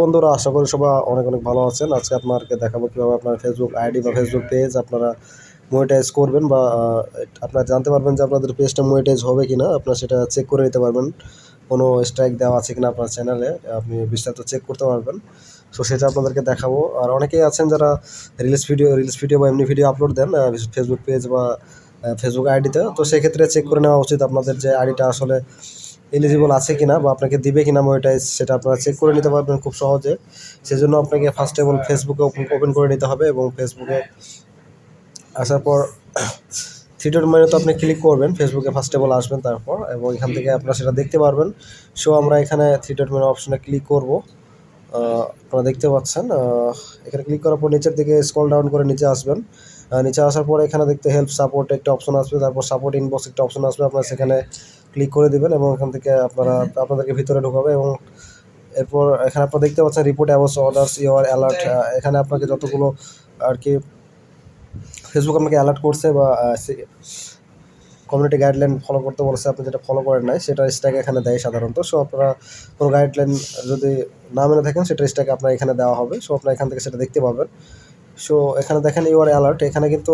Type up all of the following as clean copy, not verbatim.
বন্ধুরা, আশা করি সবাই অনেক অনেক ভালো আছেন। আজকে আপনাদেরকে দেখাবো কীভাবে আপনার ফেসবুক আইডি বা ফেসবুক পেজ আপনারা মনিটাইজ করবেন বা আপনারা জানতে পারবেন যে আপনাদের পেজটা মনিটাইজ হবে কি না। আপনারা সেটা চেক করে নিতে পারবেন, কোনো স্ট্রাইক দেওয়া আছে কিনা আপনার চ্যানেলে, আপনি বিস্তারিত চেক করতে পারবেন। সো সেটা আপনাদেরকে দেখাবো। আর অনেকেই আছেন যারা রিলস ভিডিও বা এমনি ভিডিও আপলোড দেন ফেসবুক পেজ বা ফেসবুক আইডিতে। তো সেক্ষেত্রে চেক করে নেওয়া উচিত আপনাদের যে আইডিটা আসলে এলিজিবল আছে কিনা বা আপনাকে দিবে কিনা মনিটাইজ, সেটা আপনারা চেক করে নিতে পারবেন খুব সহজে। সেজন্য আপনাকে ফার্স্ট অফ অল ফেসবুকে ওপেন করে নিতে হবে এবং ফেসবুকে আসার পর থ্রি ডট মেনুতে আপনি ক্লিক করবেন। ফেসবুকে ফার্স্ট অফ অল আসবেন তারপর, এবং এখান থেকে আপনারা সেটা দেখতে পারবেন। সো আমরা এখানে থ্রি ডট মেনু অপশনে ক্লিক করব। আপনারা দেখতে পাচ্ছেন, এখানে ক্লিক করার পর নিচের দিকে স্ক্রল ডাউন করে নিচে আসবেন। নিচে আসার পর এখানে দেখতে হেল্প সাপোর্ট একটা অপশন আসবে, তারপর সাপোর্ট ইনবক্স একটা অপশন আসবে। আপনারা সেখানে ক্লিক করে দেবেন এবং এখান থেকে আপনাদেরকে ভিতরে ঢোকাবে। এবং এরপর এখানে আপনারা দেখতে পাচ্ছেন report about orders your alert. এখানে আপনাকে যতগুলো আর কি ফেসবুক আপনাকে অ্যালার্ট করছে বা কমিউনিটি গাইডলাইন ফলো করতে বলছে, আপনি যেটা ফলো করেন নাই সেটা স্ট্যাক এখানে দেয় সাধারণত। সো আপনারা কোনো গাইডলাইন যদি না মেনে থাকেন সেটা স্ট্যাক আপনার এখানে দেওয়া হবে। সো আপনারা এখান থেকে সেটা দেখতে পাবেন। সো এখানে দেখেন ইউর অ্যালার্ট, এখানে কিন্তু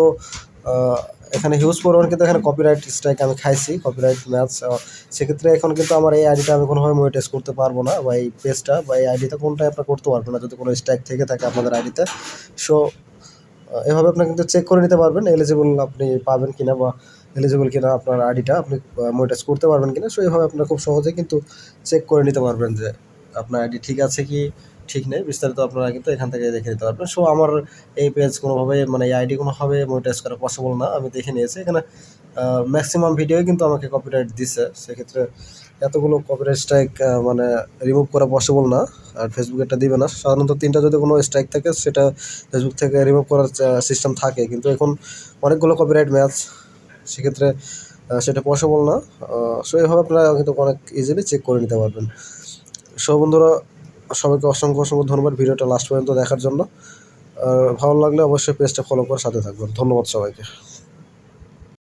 এখানে হিউজ পরিমাণ কিন্তু এখানে কপিরাইট স্ট্রাইক আমি খাইছি, কপিরাইট ম্যাচ। সেক্ষেত্রে এখন কিন্তু আমার এই আইডিটা আমি কোনোভাবে মনিটাইজ করতে পারবো না, বা এই পেজটা বা এই আইডিতে কোনটাই আপনার করতে পারবেন না যদি কোনো স্ট্রাইক থেকে থাকে আপনাদের আইডিতে। সো এভাবে আপনারা কিন্তু চেক করে নিতে পারবেন এলিজিবল আপনি পাবেন কিনা বা এলিজিবল কিনা আপনার আইডিটা আপনি মনিটাইজ করতে পারবেন কিনা। সো এইভাবে আপনারা খুব সহজে কিন্তু চেক করে নিতে পারবেন যে আপনার আইডি ঠিক আছে কি ঠিক নেই, বিস্তারিত আপনারা কিন্তু এখান থেকে দেখে নিতে পারবেন। সো আমার এই পেজ কোনোভাবে মানে এই আইডি কোনোভাবে মনিটাইজ করা পসিবল না, আমি দেখে নিয়েছি। এখানে ম্যাক্সিমাম ভিডিওই কিন্তু আমাকে কপিরাইট দিছে। সেক্ষেত্রে এতগুলো কপিরাইট স্ট্রাইক মানে রিমুভ করা পসিবল না, আর ফেসবুক এটা দিবে না। সাধারণত 3টা যদি কোনো স্ট্রাইক থাকে সেটা ফেসবুক থেকে রিমুভ করার সিস্টেম থাকে, কিন্তু এখন অনেকগুলো কপিরাইট ম্যাচ, সেক্ষেত্রে সেটা পসিবল না। সো এইভাবে আপনারা কিন্তু অনেক ইজিলি চেক করে নিতে পারবেন। সো বন্ধুরা, সবাইকে অসংখ্য অসংখ্য ধন্যবাদ ভিডিওটা লাস্ট পর্যন্ত দেখার জন্য। আর ভালো লাগলে অবশ্যই পেজটা ফলো করে সাথে থাকবেন। ধন্যবাদ সবাইকে।